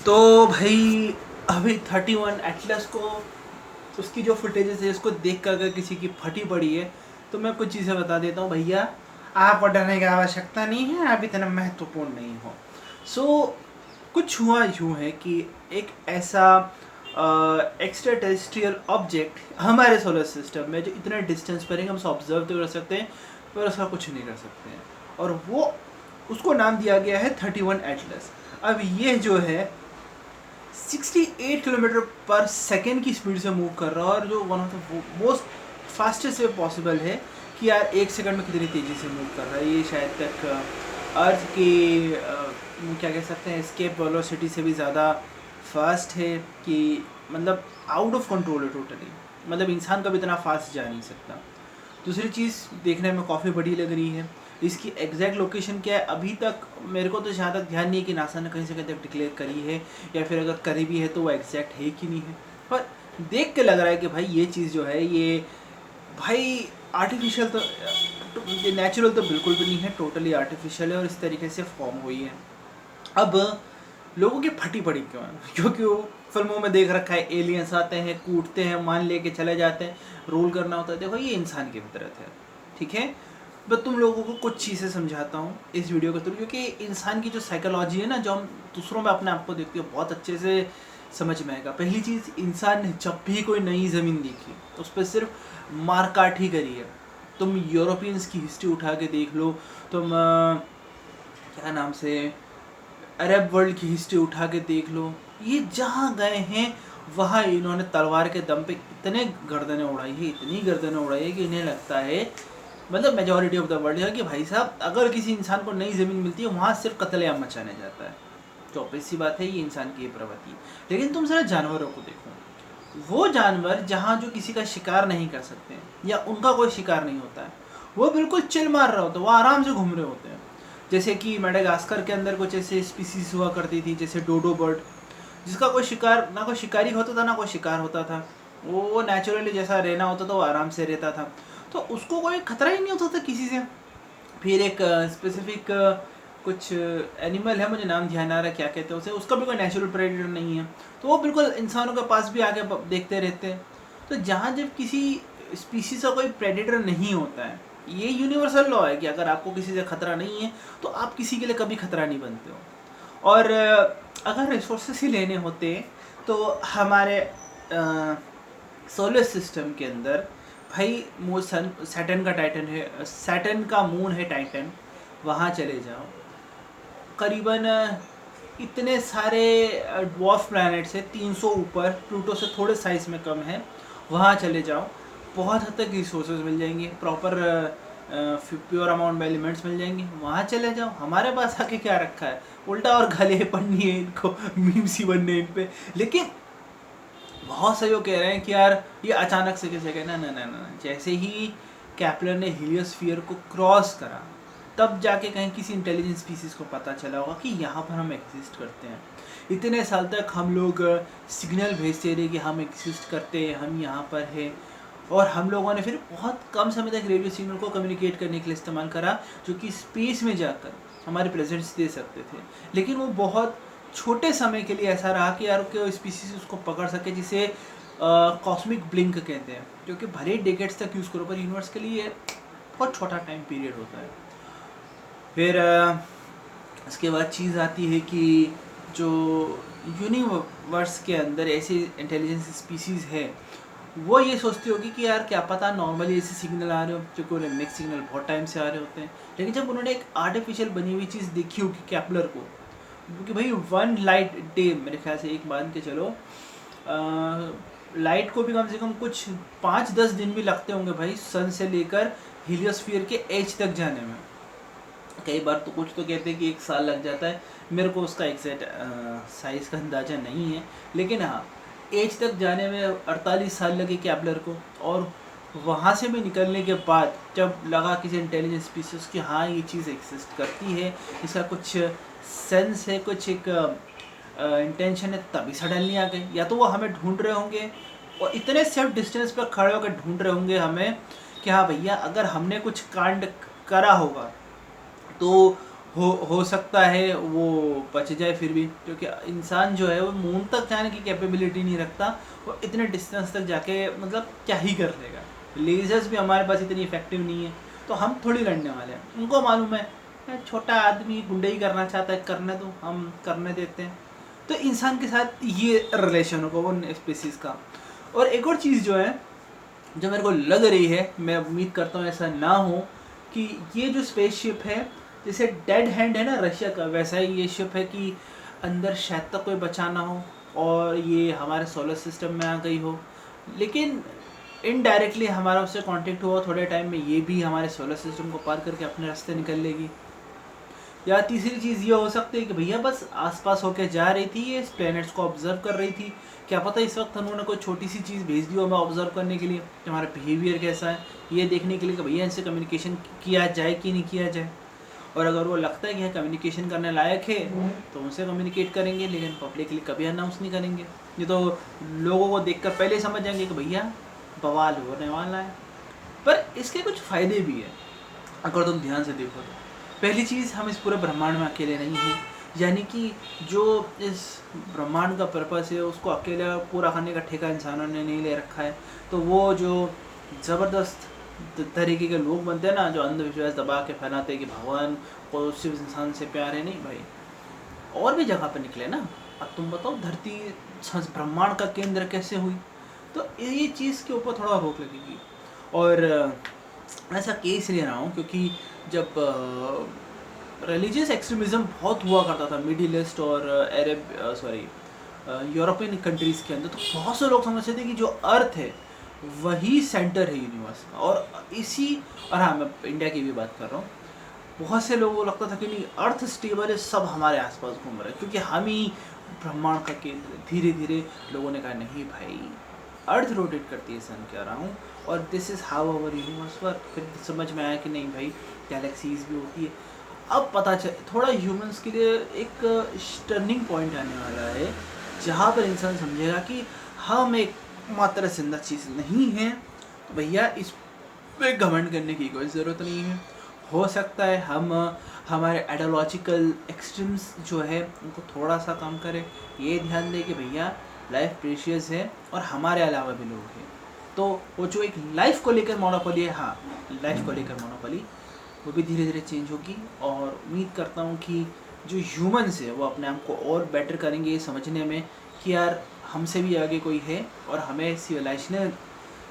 तो भाई अभी 31 एटलस को उसकी जो फुटेजेस है उसको देख कर अगर किसी की फटी पड़ी है तो मैं कुछ चीज़ें बता देता हूँ भैया। आपको डरने की आवश्यकता नहीं है, आप इतना महत्वपूर्ण नहीं हो। कुछ हुआ यूँ है कि एक ऐसा एक्स्ट्रा टेरेस्ट्रियल ऑब्जेक्ट हमारे सोलर सिस्टम में जो इतना डिस्टेंस पर है हम उसे ऑब्जर्व तो कर सकते हैं पर उसका कुछ नहीं कर सकते हैं, और वो उसको नाम दिया गया है 31 एटलस। अब ये जो है 68 किलोमीटर पर सेकेंड की स्पीड से मूव कर रहा है, और जो one of the most fastest way possible है कि यार एक सेकंड में कितनी तेज़ी से मूव कर रहा है। ये शायद तक अर्थ की क्या कह सकते हैं एस्केप वेलोसिटी से भी ज़्यादा फास्ट है, कि मतलब आउट ऑफ कंट्रोल है टोटली। मतलब इंसान कभी इतना फास्ट जा नहीं सकता। दूसरी चीज़ देखने में काफ़ी बड़ी लग रही है। इसकी एग्जैक्ट लोकेशन क्या है अभी तक मेरे को तो जहाँ तक ध्यान नहीं है कि नासा ने कहीं से कहीं तक डिक्लेयर करी है, या फिर अगर करी भी है तो वो एग्जैक्ट है कि नहीं है। पर देख के लग रहा है कि भाई ये चीज़ जो है ये भाई आर्टिफिशियल तो नेचुरल तो बिल्कुल भी नहीं है, टोटली आर्टिफिशियल है और इस तरीके से फॉर्म हुई है। अब लोगों की फटी पड़ी क्यों है? क्योंकि वो फिल्मों में देख रखा है एलियंस आते हैं, कूटते हैं, मान लेके चले जाते हैं, रोल करना होता है। देखो ये इंसान की फितरत है, ठीक है। मैं तुम लोगों को कुछ चीज़ें समझाता हूँ इस वीडियो के थ्रू, क्योंकि इंसान की जो साइकोलॉजी है ना, जो हम दूसरों में अपने आप को देखते हैं, बहुत अच्छे से समझ में आएगा। पहली चीज़, इंसान ने जब भी कोई नई ज़मीन देखी तो उस पर सिर्फ मारकाट ही करी है। तुम यूरोपियंस की हिस्ट्री उठा के देख लो, तुम क्या नाम से अरब वर्ल्ड की हिस्ट्री उठा के देख लो, ये जहाँ गए हैं वहाँ इन्होंने तलवार के दम पे इतने गर्दनें उड़ाई है, इतनी गर्दनें उड़ाई है कि इन्हें लगता है, मतलब मेजॉरिटी ऑफ द वर्ल्ड है, कि भाई साहब अगर किसी इंसान को नई ज़मीन मिलती है वहाँ सिर्फ कत्लेआम मचाने जाता है। तो ऑब्वियस सी बात है ये इंसान की प्रवृत्ति। लेकिन तुम जरा जानवरों को देखो, वो जानवर जहाँ जो किसी का शिकार नहीं कर सकते या उनका कोई शिकार नहीं होता है, वो बिल्कुल चिल मार रहे होते हैं, वो आराम से घूम रहे होते हैं। जैसे कि मेडागास्कर के अंदर कुछ ऐसे स्पीसीज हुआ करती थी, जैसे डोडो बर्ड, जिसका कोई शिकार ना कोई शिकारी होता था ना कोई शिकार होता था। वो नेचुरली जैसा रहना होता था वो आराम से रहता था, तो उसको कोई खतरा ही नहीं होता था किसी से। फिर एक स्पेसिफिक कुछ एनिमल है, मुझे नाम ध्यान आ रहा है क्या कहते हैं उसे, उसका भी कोई नेचुरल प्रेडेटर नहीं है, तो वो बिल्कुल इंसानों के पास भी आके देखते रहते हैं। तो जहाँ जब किसी स्पीसीज का कोई प्रेडेटर नहीं होता है, ये यूनिवर्सल लॉ है कि अगर आपको किसी से खतरा नहीं है तो आप किसी के लिए कभी खतरा नहीं बनते हो। और अगर रिसोर्सेस ही लेने होते तो हमारे सोलर सिस्टम के अंदर भाई सन सैटर्न का टाइटन है, सैटर्न का मून है टाइटन, वहाँ चले जाओ। करीबन इतने सारे ड्वार्फ प्लैनेट्स है, 300 ऊपर, प्लूटो से थोड़े साइज में कम है, वहाँ चले जाओ। बहुत हद तक रिसोर्सेज मिल जाएंगे, प्रॉपर प्योर अमाउंट में एलिमेंट्स मिल जाएंगे, वहाँ चले जाओ। हमारे पास आके क्या रखा है, उल्टा और गले पढ़नी है इनको, मीम्स ही बनने इन पे। लेकिन बहुत से जो कह रहे हैं कि यार ये अचानक से कैसे कहना, ना ना ना, जैसे ही कैप्लर ने हीलियोस्फीयर को क्रॉस करा तब जाके कहीं किसी इंटेलिजेंट स्पीसीज को पता चला होगा कि यहाँ पर हम एग्जिस्ट करते हैं। इतने साल तक हम लोग सिग्नल भेजते रहे कि हम एग्जिस्ट करते हैं, हम यहाँ पर हैं, और हम लोगों ने फिर बहुत कम समय तक रेडियो सिग्नल को कम्युनिकेट करने के लिए इस्तेमाल करा, जो कि स्पेस में जाकर हमारे प्रेजेंस दे सकते थे। लेकिन वो बहुत छोटे समय के लिए ऐसा रहा कि यार कोई स्पीसीज उसको पकड़ सके, जिसे कॉस्मिक ब्लिंक कहते हैं, जो कि भले डेकेड्स तक यूज़ करो पर यूनिवर्स के लिए बहुत छोटा टाइम पीरियड होता है। फिर इसके बाद चीज़ आती है कि जो यूनिवर्स के अंदर ऐसी इंटेलिजेंस स्पीसीज़ है, वो ये सोचती होगी कि यार क्या पता नॉर्मली ऐसे सिग्नल आ रहे हो, क्योंकि उन्हें मिक्स सिग्नल बहुत टाइम से आ रहे होते हैं। लेकिन जब उन्होंने एक आर्टिफिशियल बनी हुई चीज़ देखी होगी कैप्लर को, क्योंकि भाई 1 लाइट डे मेरे ख्याल से एक मान के चलो, लाइट को भी कम से कम कुछ 5-10 दिन भी लगते होंगे भाई, सन से लेकर हीलियोस्फीयर के एज तक जाने में। कई बार तो कुछ तो कहते हैं कि 1 साल लग जाता है, मेरे को उसका एग्जैक्ट साइज़ का अंदाज़ा नहीं है। लेकिन हाँ, एज तक जाने में 48 साल लगे कैप्लर को, और वहाँ से भी निकलने के बाद जब लगा किसी इंटेलिजेंस स्पीसीज कि हाँ ये चीज़ एग्जिस्ट करती है, इसका कुछ सेंस है, कुछ एक इंटेंशन है, तभी सडनली आ गए। या तो वो हमें ढूंढ रहे होंगे और इतने सेफ डिस्टेंस पर खड़े होकर ढूंढ रहे होंगे हमें कि हाँ भैया अगर हमने कुछ कांड करा होगा तो हो सकता है वो बच जाए फिर भी, क्योंकि इंसान जो है वो मून तक जाने की कैपेबिलिटी नहीं रखता। वो इतने डिस्टेंस तक जाके मतलब क्या ही कर लेगा। लेजर्स भी हमारे पास इतनी इफेक्टिव नहीं है, तो हम थोड़ी लड़ने वाले हैं। उनको मालूम है छोटा आदमी गुंडे ही करना चाहता है, करने दो, हम करने देते हैं। तो इंसान के साथ ये रिलेशन होगा वो स्पीसीज का। और एक और चीज़ जो है, जो मेरे को लग रही है, मैं उम्मीद करता हूँ ऐसा ना हो, कि ये जो स्पेसशिप है, जैसे डेड हैंड है ना रशिया का, वैसा ही ये शिप है कि अंदर शायद तक कोई बचा ना हो और ये हमारे सोलर सिस्टम में आ गई हो, लेकिन इनडायरेक्टली हमारा उससे कांटेक्ट हुआ, थोड़े टाइम में ये भी हमारे सोलर सिस्टम को पार करके अपने रास्ते निकल लेगी। या तीसरी चीज़ ये हो सकती है कि भैया बस आसपास होके जा रही थी, ये प्लैनेट्स को ऑब्जर्व कर रही थी, क्या पता इस वक्त उन्होंने कोई छोटी सी चीज़ भेज दी हो हमें ऑब्जर्व करने के लिए कि हमारा बिहेवियर कैसा है, ये देखने के लिए कि भैया इनसे कम्युनिकेशन किया जाए कि नहीं किया जाए। और अगर वो लगता है कि कम्युनिकेशन करने लायक है तो उनसे कम्युनिकेट करेंगे, लेकिन पब्लिकली कभी अनाउंस नहीं करेंगे। ये तो लोगों को देखकर पहले ही समझ जाएंगे कि भैया बवाल होने वाला है। पर इसके कुछ फ़ायदे भी है अगर तुम ध्यान से देखो तो। पहली चीज़, हम इस पूरे ब्रह्मांड में अकेले नहीं हैं, यानी कि जो इस ब्रह्मांड का पर्पस है उसको अकेले पूरा करने का ठेका इंसानों ने नहीं ले रखा है। तो वो जो ज़बरदस्त तरीके के लोग बनते हैं ना, जो अंधविश्वास दबा के फैलाते हैं कि भगवान को सिर्फ इंसान से प्यार है, नहीं भाई, और भी जगह पर निकले ना। अब तुम बताओ धरती ब्रह्मांड का केंद्र कैसे हुई? तो ये चीज़ के ऊपर थोड़ा रोक लगेगी। और ऐसा केस ले रहा हूँ क्योंकि जब रिलीजियस एक्सट्रीमिज़म बहुत हुआ करता था मिडिल ईस्ट और यूरोपियन कंट्रीज़ के अंदर, तो बहुत से लोग समझते थे कि जो अर्थ है वही सेंटर है यूनिवर्स का। और हाँ, मैं इंडिया की भी बात कर रहा हूँ। बहुत से लोगों को लगता था कि नहीं, अर्थ स्टेबल है, सब हमारे आसपास घूम रहे हैं क्योंकि हम ही ब्रह्मांड का केंद्र। धीरे धीरे लोगों ने कहा नहीं भाई, अर्थ रोटेट करती है सन कह रहा हूँ, और this is how our universe work. फिर समझ में आया कि नहीं भाई, गैलेक्सीज भी होती है। अब पता चल, थोड़ा ह्यूमंस के लिए एक टर्निंग पॉइंट आने वाला है जहाँ पर इंसान समझेगा कि हम एक मात्र जिंदा चीज़ नहीं है। तो भैया इस पे घमंड करने की कोई ज़रूरत नहीं है। हो सकता है हम हमारे आइडियोलॉजिकल एक्सट्रीम्स जो है उनको थोड़ा सा कम करें, ये ध्यान दें कि भैया लाइफ प्रेशियस है और हमारे अलावा भी लोग हैं। तो वो जो एक लाइफ को लेकर मोनोपोली है, हाँ, लाइफ को लेकर मोनोपोली, वो भी धीरे धीरे चेंज होगी। और उम्मीद करता हूँ कि जो ह्यूमंस है वो अपने आप को और बेटर करेंगे ये समझने में कि यार हमसे भी आगे कोई है और हमें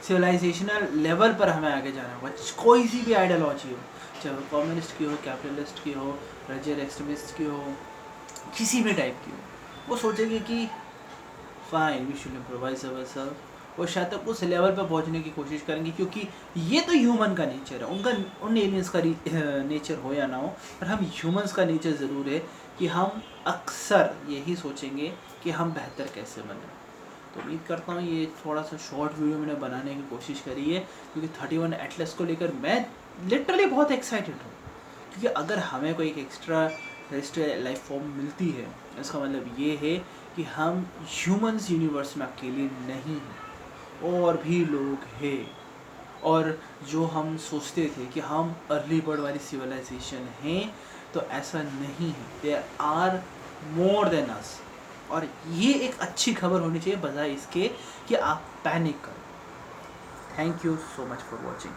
सिविलाइजेशनल लेवल पर हमें आगे जाना होगा। कोई सी भी आइडियोलॉजी हो, चाहे वो कम्युनिस्ट की हो, कैपिटलिस्ट की हो, रिलीजियस एक्सट्रीमिस्ट की हो, किसी भी टाइप की हो, वो सोचेंगे कि fine we should improvise ourself, और शायद तक उस लेवल पर पहुंचने की कोशिश करेंगे। क्योंकि ये तो ह्यूमन का नेचर है, उन एलियंस का नेचर हो या ना हो, पर हम ह्यूमंस का नेचर ज़रूर है कि हम अक्सर यही सोचेंगे कि हम बेहतर कैसे बने। तो उम्मीद करता हूँ ये थोड़ा सा शॉर्ट वीडियो मैंने बनाने की कोशिश करी है, क्योंकि 31 एटलस को लेकर मैं लिटरली बहुत एक्साइटेड हूँ। क्योंकि अगर हमें कोई एक एक्स्ट्रा टेरेस्ट्रियल लाइफ फॉर्म मिलती है, इसका मतलब ये है कि हम ह्यूमंस यूनिवर्स में अकेले नहीं हैं, और भी लोग हैं। और जो हम सोचते थे कि हम अर्ली बर्ड वाली सिविलाइजेशन हैं, तो ऐसा नहीं है, there are more than us. और ये एक अच्छी खबर होनी चाहिए बजाय इसके कि आप पैनिक करो। Thank you so much for watching.